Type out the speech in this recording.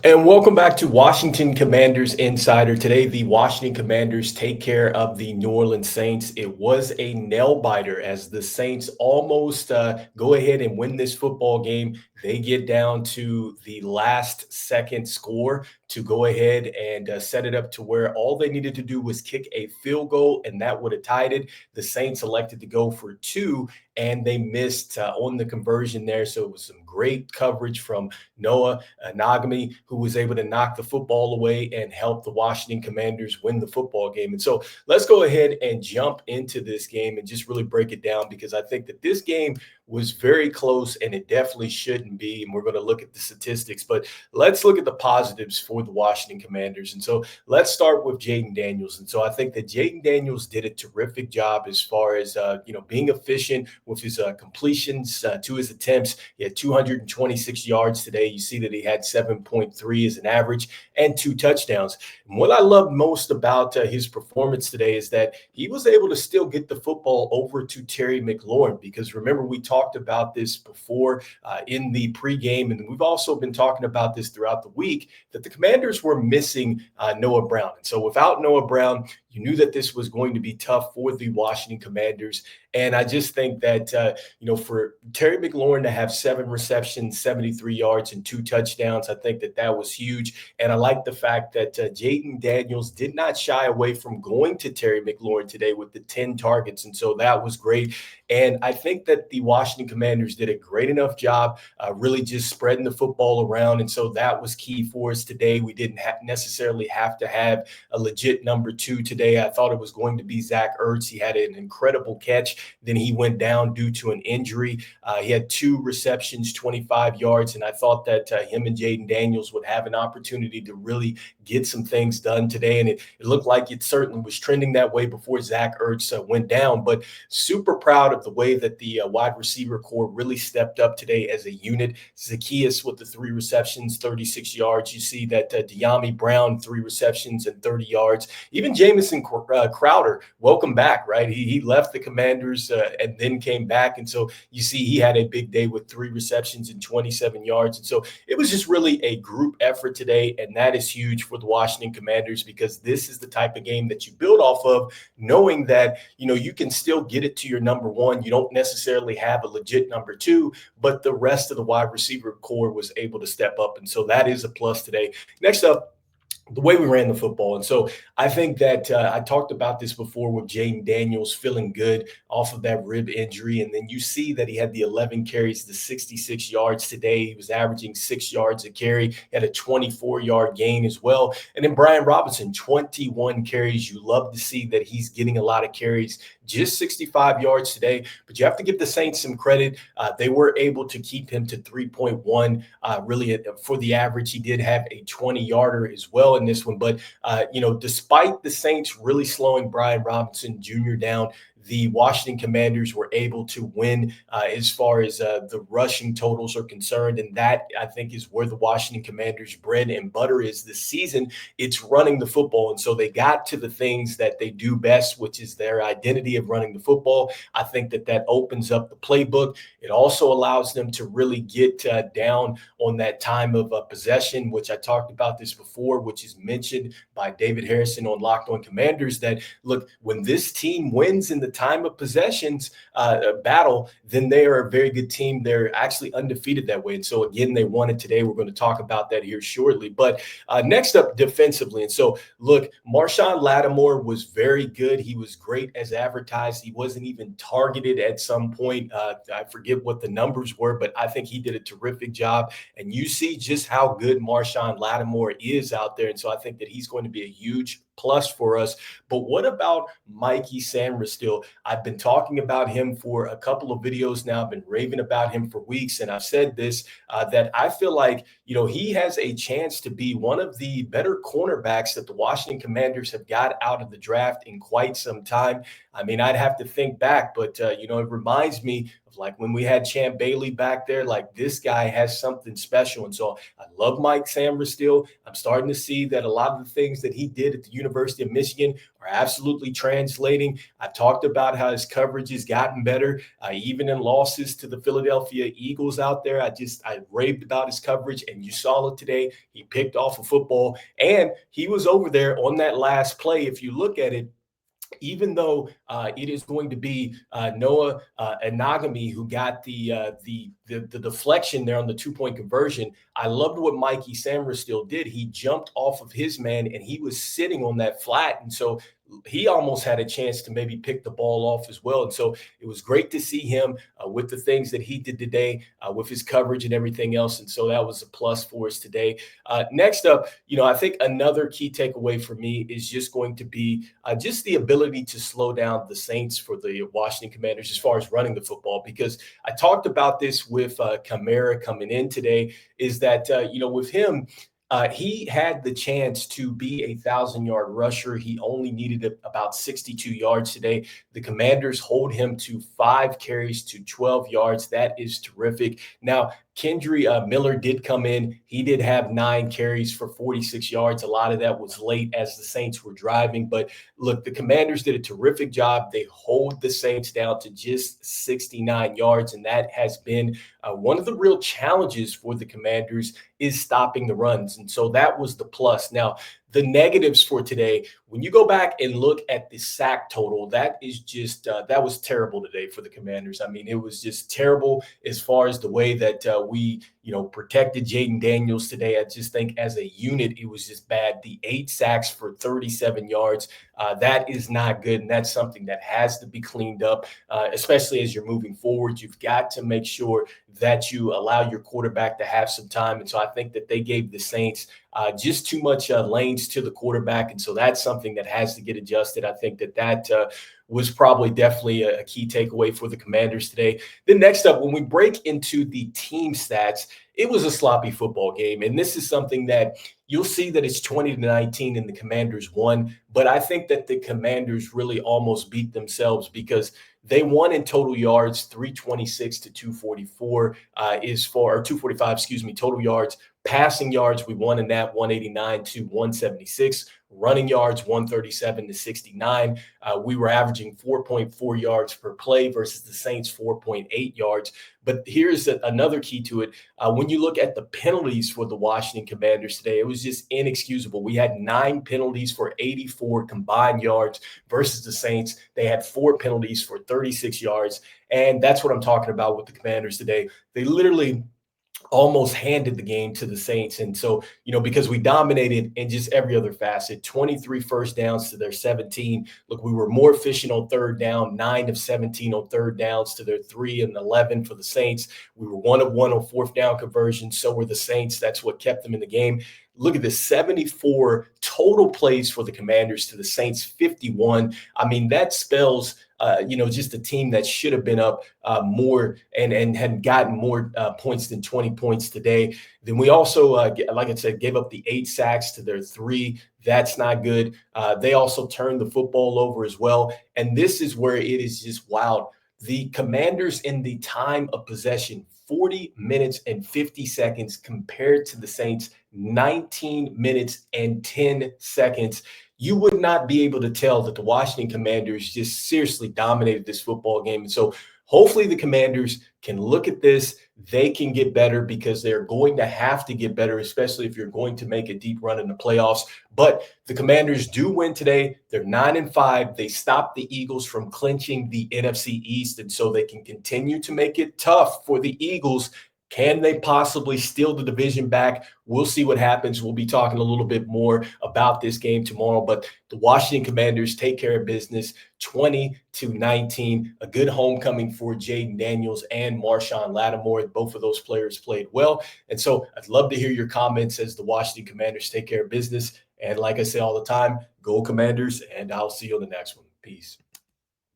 And welcome back to Washington Commanders Insider. Today, the Washington Commanders take care of the New Orleans Saints. It was a nail biter as the Saints almost go ahead and win this football game. They get down to the last second score to go ahead and set it up to where all they needed to do was kick a field goal, and that would have tied it. The Saints elected to go for two, and they missed on the conversion there. So it was some great coverage from Noah Nagami, who was able to knock the football away and help the Washington Commanders win the football game. And so let's go ahead and jump into this game and just really break it down, because I think that this game was very close and it definitely shouldn't be. And we're going to look at the statistics, but let's look at the positives for the Washington Commanders. And so let's start with Jaden Daniels. And so I think that Jaden Daniels did a terrific job as far as, being efficient with his completions to his attempts. He had 226 yards today. You see that he had 7.3 as an average and 2 touchdowns. And what I love most about his performance today is that he was able to still get the football over to Terry McLaurin, because remember, we talked about this before in the pregame, and we've also been talking about this throughout the week, that the Commanders were missing Noah Brown. And so without Noah Brown, you knew that this was going to be tough for the Washington Commanders. And I just think that, for Terry McLaurin to have 7 receptions, 73 yards, and 2 touchdowns, I think that that was huge. And I like the fact that Jaden Daniels did not shy away from going to Terry McLaurin today with the 10 targets. And so that was great. And I think that the Washington Commanders did a great enough job really just spreading the football around. And so that was key for us today. We didn't necessarily have to have a legit number 2 today. I thought it was going to be Zach Ertz. He had an incredible catch. Then he went down due to an injury. He had 2 receptions, 25 yards. And I thought that him and Jaden Daniels would have an opportunity to really get some things done today. And it looked like it certainly was trending that way before Zach Ertz went down. But super proud of the way that the wide receiver core really stepped up today as a unit. Zacchaeus with the 3 receptions, 36 yards. You see that De'Ami Brown, 3 receptions and 30 yards. Even Jamison Crowder, welcome back, right? He left the Commanders and then came back. And so you see he had a big day with 3 receptions and 27 yards. And so it was just really a group effort today. And that is huge for the Washington Commanders, because this is the type of game that you build off of, knowing that, you can still get it to your number 1. You don't necessarily have a legit number 2, but the rest of the wide receiver core was able to step up. And so that is a plus today. Next up, the way we ran the football. And so I think that I talked about this before with Jaden Daniels feeling good off of that rib injury. And then you see that he had the 11 carries, the 66 yards today. He was averaging 6 yards a carry. He had a 24-yard gain as well. And then Brian Robinson, 21 carries. You love to see that he's getting a lot of carries, just 65 yards today. But you have to give the Saints some credit. They were able to keep him to 3.1. Really, for the average, he did have a 20-yarder as well in this one. But, despite the Saints really slowing Brian Robinson Jr. down, the Washington Commanders were able to win as far as the rushing totals are concerned. And that, I think, is where the Washington Commanders' bread and butter is this season. It's running the football. And so they got to the things that they do best, which is their identity of running the football. I think that opens up the playbook. It also allows them to really get down on that time of possession, which I talked about this before, which is mentioned by David Harrison on Locked On Commanders, that, look, when this team wins in the time of possessions battle, then they are a very good team. They're actually undefeated that way. And so, again, they won it today. We're going to talk about that here shortly. But next up, defensively. And so, look, Marshawn Lattimore was very good. He was great as advertised. He wasn't even targeted at some point. I forget what the numbers were, but I think he did a terrific job. And you see just how good Marshawn Lattimore is out there. And so I think that he's going to be a huge plus for us. But what about Mikey Samra? I've been talking about him for a couple of videos now. I've been raving about him for weeks. And I've said this, that I feel like, he has a chance to be one of the better cornerbacks that the Washington Commanders have got out of the draft in quite some time. I mean, I'd have to think back, but, it reminds me of like when we had Champ Bailey back there. Like, this guy has something special. And so I love Mike Samra still. I'm starting to see that a lot of the things that he did at the University of Michigan are are absolutely translating. I talked about how his coverage has gotten better, even in losses to the Philadelphia Eagles out there. I raved about his coverage, and you saw it today. He picked off a football, and he was over there on that last play. If you look at it, even though it is going to be Noah Anagami who got the deflection there on the 2 point conversion. I loved what Mikey Sammerstill did. He jumped off of his man and he was sitting on that flat, and so he almost had a chance to maybe pick the ball off as well. And so it was great to see him with the things that he did today with his coverage and everything else. And so that was a plus for us today. Next up, I think another key takeaway for me is just going to be just the ability to slow down the Saints for the Washington Commanders as far as running the football, because I talked about this with Kamara coming in today, is that, with him, he had the chance to be a 1,000-yard rusher. He only needed about 62 yards today. The Commanders hold him to 5 carries to 12 yards. That is terrific. Now, Kendry Miller did come in. He did have 9 carries for 46 yards. A lot of that was late as the Saints were driving. But look, the Commanders did a terrific job. They hold the Saints down to just 69 yards, and that has been one of the real challenges for the Commanders is stopping the runs. And so that was the plus. Now, the negatives for today, when you go back and look at the sack total, that is just that was terrible today for the Commanders. I mean, it was just terrible as far as the way that we protected Jaden Daniels today. I just think as a unit, it was just bad. The 8 sacks for 37 yards, that is not good, and that's something that has to be cleaned up, especially as you're moving forward. You've got to make sure that you allow your quarterback to have some time, and so I think that they gave the Saints just too much lanes to the quarterback. And so that's something that has to get adjusted. I think that was probably definitely a key takeaway for the Commanders today. Then next up, when we break into the team stats, it was a sloppy football game. And this is something that you'll see that it's 20-19 and the Commanders won. But I think that the Commanders really almost beat themselves because they won in total yards, 326 to 244 or 245, excuse me, total yards. Passing yards, we won in that 189 to 176. Running yards, 137 to 69. We were averaging 4.4 yards per play versus the Saints 4.8 yards. But here's another key to it. When you look at the penalties for the Washington Commanders today, it was just inexcusable. We had 9 penalties for 84 combined yards versus the Saints. They had 4 penalties for 36 yards. And that's what I'm talking about with the Commanders today. They literally almost handed the game to the Saints. And so, because we dominated in just every other facet, 23 first downs to their 17. Look, we were more efficient on third down, 9 of 17 on third downs to their 3 and 11 for the Saints. We were 1 of 1 on fourth down conversions. So were the Saints. That's what kept them in the game. Look at this, 74 total plays for the Commanders to the Saints, 51. I mean, that spells just a team that should have been up more and had gotten more points than 20 points today. Then we also, like I said, gave up the 8 sacks to their 3. That's not good. They also turned the football over as well. And this is where it is just wild. The Commanders in the time of possession, 40 minutes and 50 seconds compared to the Saints, 19 minutes and 10 seconds. You would not be able to tell that the Washington Commanders just seriously dominated this football game. And so hopefully the Commanders can look at this. They can get better because they're going to have to get better, especially if you're going to make a deep run in the playoffs. But the Commanders do win today. They're 9-5. They stopped the Eagles from clinching the NFC East, and so they can continue to make it tough for the Eagles. Can they possibly steal the division back? We'll see what happens. We'll be talking a little bit more about this game tomorrow. But the Washington Commanders take care of business, 20-19. A good homecoming for Jaden Daniels and Marshawn Lattimore. Both of those players played well. And so I'd love to hear your comments as the Washington Commanders take care of business. And like I say all the time, go Commanders, and I'll see you on the next one. Peace.